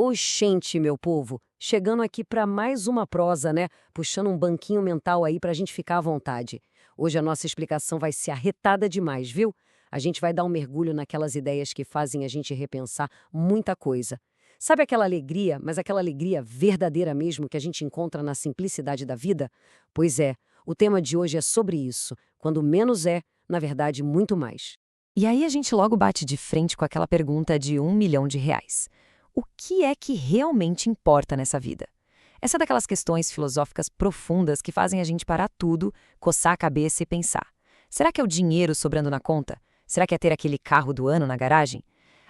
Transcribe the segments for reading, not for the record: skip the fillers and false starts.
Oxente, meu povo, chegando aqui para mais uma prosa, né? Puxando um banquinho mental aí para a gente ficar à vontade. Hoje a nossa explicação vai ser arretada demais, viu? A gente vai dar um mergulho naquelas ideias que fazem a gente repensar muita coisa. Sabe aquela alegria, mas aquela alegria verdadeira mesmo que a gente encontra na simplicidade da vida? Pois é, o tema de hoje é sobre isso. Quando menos é, na verdade, muito mais. E aí a gente logo bate de frente com aquela pergunta de R$ 1 milhão. O que é que realmente importa nessa vida? Essa é daquelas questões filosóficas profundas que fazem a gente parar tudo, coçar a cabeça e pensar. Será que é o dinheiro sobrando na conta? Será que é ter aquele carro do ano na garagem?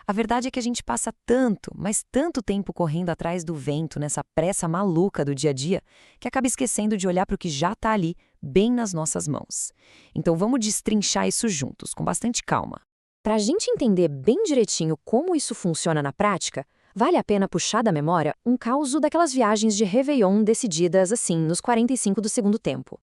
A verdade é que a gente passa tanto, mas tanto tempo correndo atrás do vento nessa pressa maluca do dia a dia, que acaba esquecendo de olhar para o que já está ali, bem nas nossas mãos. Então vamos destrinchar isso juntos, com bastante calma. Para a gente entender bem direitinho como isso funciona na prática, vale a pena puxar da memória um causo daquelas viagens de Réveillon decididas assim, nos 45 do segundo tempo.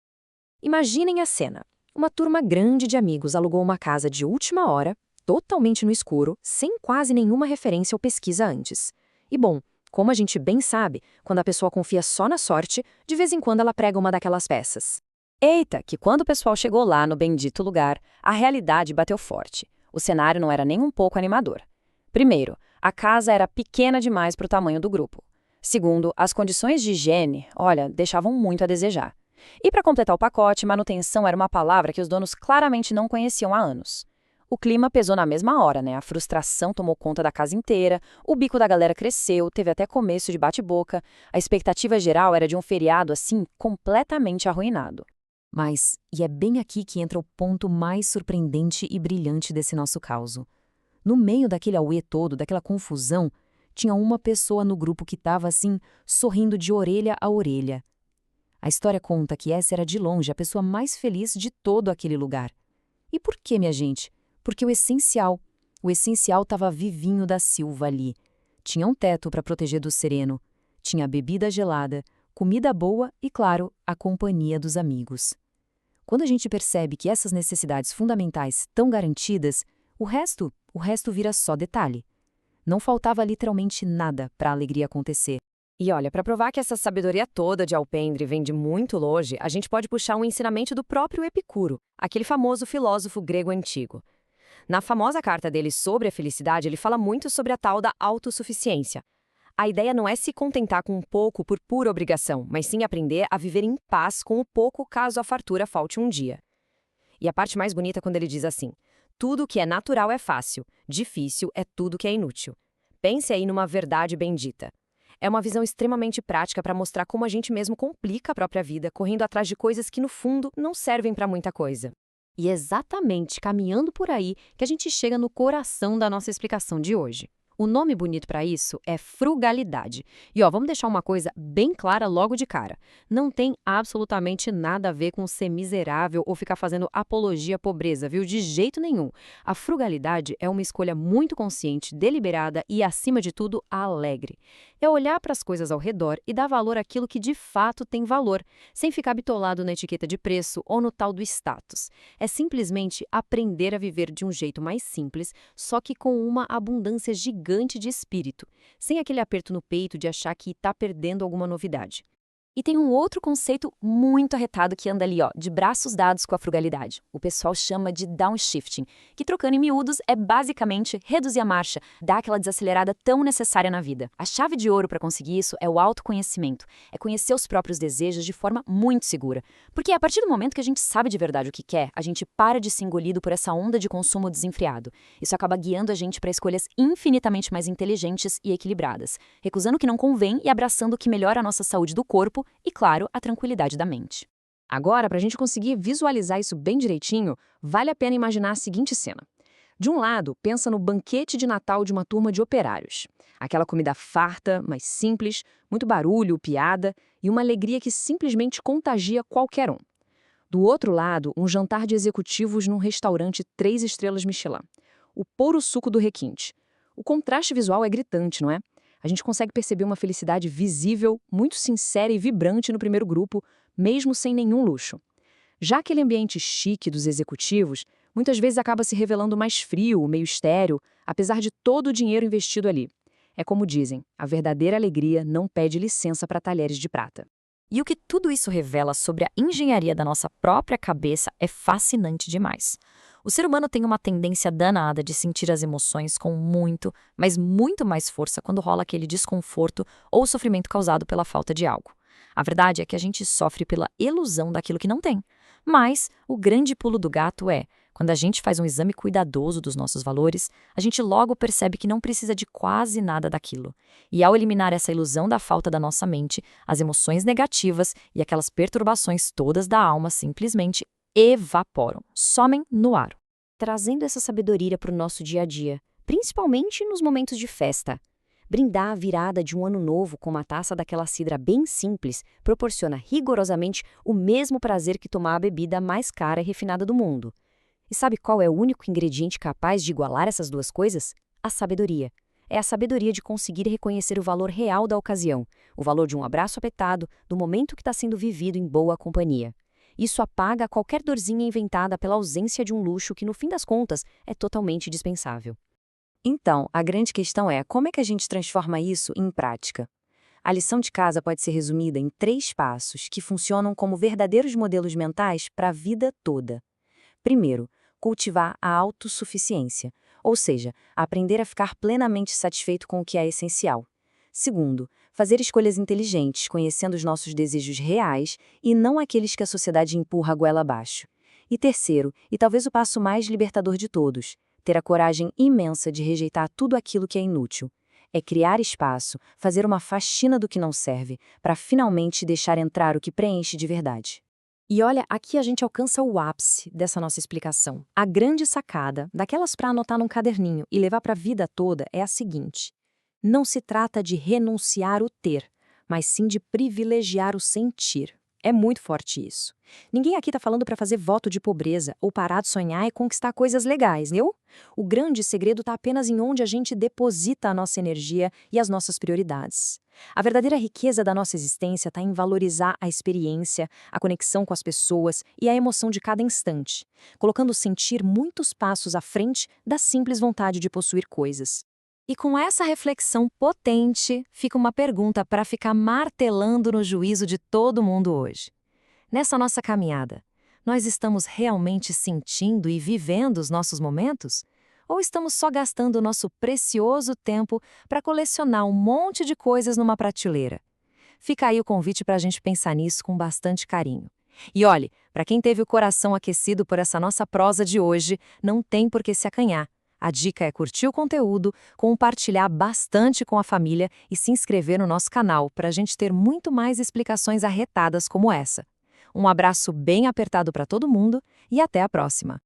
Imaginem a cena. Uma turma grande de amigos alugou uma casa de última hora, totalmente no escuro, sem quase nenhuma referência ou pesquisa antes. E bom, como a gente bem sabe, quando a pessoa confia só na sorte, de vez em quando ela prega uma daquelas peças. Eita, que quando o pessoal chegou lá no bendito lugar, a realidade bateu forte. O cenário não era nem um pouco animador. Primeiro, a casa era pequena demais para o tamanho do grupo. Segundo, as condições de higiene, olha, deixavam muito a desejar. E para completar o pacote, manutenção era uma palavra que os donos claramente não conheciam há anos. O clima pesou na mesma hora, né? A frustração tomou conta da casa inteira, o bico da galera cresceu, teve até começo de bate-boca. A expectativa geral era de um feriado, assim, completamente arruinado. Mas, e é bem aqui que entra o ponto mais surpreendente e brilhante desse nosso caso. No meio daquele auê todo, daquela confusão, tinha uma pessoa no grupo que estava assim, sorrindo de orelha a orelha. A história conta que essa era de longe a pessoa mais feliz de todo aquele lugar. E por quê, minha gente? Porque o essencial estava vivinho da Silva ali. Tinha um teto para proteger do sereno, tinha bebida gelada, comida boa e, claro, a companhia dos amigos. Quando a gente percebe que essas necessidades fundamentais estão garantidas, o resto vira só detalhe. Não faltava literalmente nada para a alegria acontecer. E olha, para provar que essa sabedoria toda de alpendre vem de muito longe, a gente pode puxar um ensinamento do próprio Epicuro, aquele famoso filósofo grego antigo. Na famosa carta dele sobre a felicidade, ele fala muito sobre a tal da autossuficiência. A ideia não é se contentar com um pouco por pura obrigação, mas sim aprender a viver em paz com o pouco caso a fartura falte um dia. E a parte mais bonita é quando ele diz assim: tudo que é natural é fácil, difícil é tudo que é inútil. Pense aí numa verdade bendita. É uma visão extremamente prática para mostrar como a gente mesmo complica a própria vida, correndo atrás de coisas que no fundo não servem para muita coisa. E é exatamente caminhando por aí que a gente chega no coração da nossa explicação de hoje. O nome bonito para isso é frugalidade. E vamos deixar uma coisa bem clara logo de cara. Não tem absolutamente nada a ver com ser miserável ou ficar fazendo apologia à pobreza, viu? De jeito nenhum. A frugalidade é uma escolha muito consciente, deliberada e, acima de tudo, alegre. É olhar para as coisas ao redor e dar valor àquilo que de fato tem valor, sem ficar bitolado na etiqueta de preço ou no tal do status. É simplesmente aprender a viver de um jeito mais simples, só que com uma abundância gigante de espírito, sem aquele aperto no peito de achar que está perdendo alguma novidade. E tem um outro conceito muito arretado que anda ali, de braços dados com a frugalidade. O pessoal chama de downshifting, que trocando em miúdos é basicamente reduzir a marcha, dar aquela desacelerada tão necessária na vida. A chave de ouro para conseguir isso é o autoconhecimento, é conhecer os próprios desejos de forma muito segura. Porque a partir do momento que a gente sabe de verdade o que quer, a gente para de ser engolido por essa onda de consumo desenfreado. Isso acaba guiando a gente para escolhas infinitamente mais inteligentes e equilibradas, recusando o que não convém e abraçando o que melhora a nossa saúde do corpo e, claro, a tranquilidade da mente. Agora, para a gente conseguir visualizar isso bem direitinho, vale a pena imaginar a seguinte cena. De um lado, pensa no banquete de Natal de uma turma de operários. Aquela comida farta, mas simples, muito barulho, piada e uma alegria que simplesmente contagia qualquer um. Do outro lado, um jantar de executivos num restaurante 3 estrelas Michelin. O puro suco do requinte. O contraste visual é gritante, não é? A gente consegue perceber uma felicidade visível, muito sincera e vibrante no primeiro grupo, mesmo sem nenhum luxo. Já aquele ambiente chique dos executivos, muitas vezes acaba se revelando mais frio, meio estéril, apesar de todo o dinheiro investido ali. É como dizem, a verdadeira alegria não pede licença para talheres de prata. E o que tudo isso revela sobre a engenharia da nossa própria cabeça é fascinante demais. O ser humano tem uma tendência danada de sentir as emoções com muito, mas muito mais força quando rola aquele desconforto ou sofrimento causado pela falta de algo. A verdade é que a gente sofre pela ilusão daquilo que não tem. Mas o grande pulo do gato é, quando a gente faz um exame cuidadoso dos nossos valores, a gente logo percebe que não precisa de quase nada daquilo. E ao eliminar essa ilusão da falta da nossa mente, as emoções negativas e aquelas perturbações todas da alma simplesmente evaporam, somem no ar. Trazendo essa sabedoria para o nosso dia a dia, principalmente nos momentos de festa. Brindar a virada de um ano novo com uma taça daquela cidra bem simples proporciona rigorosamente o mesmo prazer que tomar a bebida mais cara e refinada do mundo. E sabe qual é o único ingrediente capaz de igualar essas duas coisas? A sabedoria. É a sabedoria de conseguir reconhecer o valor real da ocasião, o valor de um abraço apertado, do momento que está sendo vivido em boa companhia. Isso apaga qualquer dorzinha inventada pela ausência de um luxo que, no fim das contas, é totalmente dispensável. Então, a grande questão é como é que a gente transforma isso em prática? A lição de casa pode ser resumida em 3 passos que funcionam como verdadeiros modelos mentais para a vida toda. Primeiro, cultivar a autossuficiência, ou seja, aprender a ficar plenamente satisfeito com o que é essencial. Segundo, fazer escolhas inteligentes, conhecendo os nossos desejos reais e não aqueles que a sociedade empurra a goela abaixo. E terceiro, e talvez o passo mais libertador de todos, ter a coragem imensa de rejeitar tudo aquilo que é inútil. É criar espaço, fazer uma faxina do que não serve, para finalmente deixar entrar o que preenche de verdade. E olha, aqui a gente alcança o ápice dessa nossa explicação. A grande sacada, daquelas para anotar num caderninho e levar para a vida toda, é a seguinte: não se trata de renunciar o ter, mas sim de privilegiar o sentir. É muito forte isso. Ninguém aqui está falando para fazer voto de pobreza ou parar de sonhar e conquistar coisas legais, viu? O grande segredo está apenas em onde a gente deposita a nossa energia e as nossas prioridades. A verdadeira riqueza da nossa existência está em valorizar a experiência, a conexão com as pessoas e a emoção de cada instante, colocando o sentir muitos passos à frente da simples vontade de possuir coisas. E com essa reflexão potente, fica uma pergunta para ficar martelando no juízo de todo mundo hoje. Nessa nossa caminhada, nós estamos realmente sentindo e vivendo os nossos momentos? Ou estamos só gastando o nosso precioso tempo para colecionar um monte de coisas numa prateleira? Fica aí o convite para a gente pensar nisso com bastante carinho. E olhe, para quem teve o coração aquecido por essa nossa prosa de hoje, não tem por que se acanhar. A dica é curtir o conteúdo, compartilhar bastante com a família e se inscrever no nosso canal para a gente ter muito mais explicações arretadas como essa. Um abraço bem apertado para todo mundo e até a próxima!